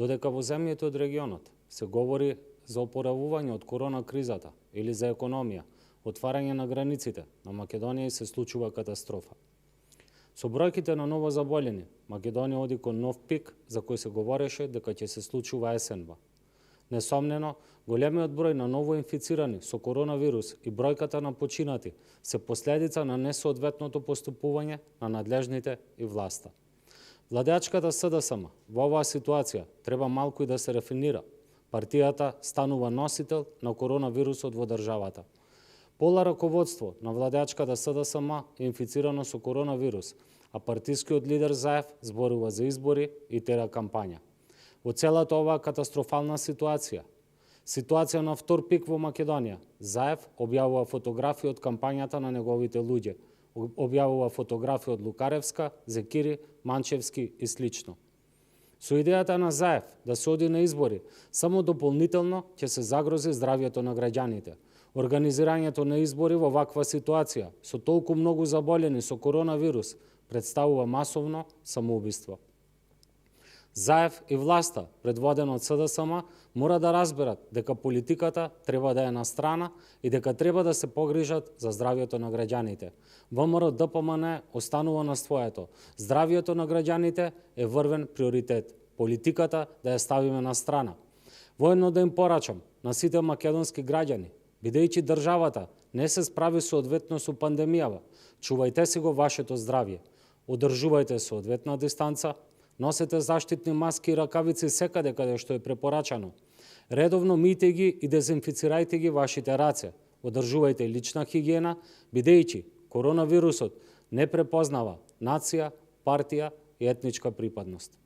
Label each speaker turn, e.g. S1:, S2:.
S1: Додека во земјите од регионот се говори за опоравување од корона кризата или за економија, отварање на границите, на Македонија се случува катастрофа. Со бројките на ново заболени, Македонија оди кон нов пик за кој се говореше дека ќе се случува есенва. Несомнено, големиот број на ново инфицирани со коронавирус и бројката на починати се последица на несоодветното поступување на надлежните и власта. Владеачката СДСМ во оваа ситуација треба малку и да се рафинира. Партијата станува носител на коронавирусот во државата. Пола раководство на владеачката СДСМ е инфицирано со коронавирус, а партискиот лидер Заев зборува за избори и тера кампања. Во целата оваа катастрофална ситуација на втор пик во Македонија, Заев објавува фотографии од кампањата на неговите луѓе, објавува фотографии од Лукаревска, Зекири, Манчевски и слично. Со идејата на Заев да се оди на избори, само дополнително ќе се загрози здравјето на граѓаните. Организирањето на избори во ваква ситуација, со толку многу заболени со коронавирус, представува масовно самоубиство. Заев и власта, предводена од СДСМ, мора да разберат дека политиката треба да е на страна и дека треба да се погрижат за здравјето на граѓаните. ВМРО ДПМН останува на своето. Здравјето на граѓаните е врвен приоритет. Политиката да ја ставиме на страна. Воедно да им порачам на сите македонски граѓани, бидејќи државата не се справи соодветно со пандемијава, чувајте си го вашето здравје. Одржувајте соодветна дистанца, носете заштитни маски и ракавици секаде каде што е препорачано. Редовно мијте ги и дезинфицирајте ги вашите раце. Одржувајте лична хигиена, бидејќи коронавирусот не препознава нација, партија и етничка припадност.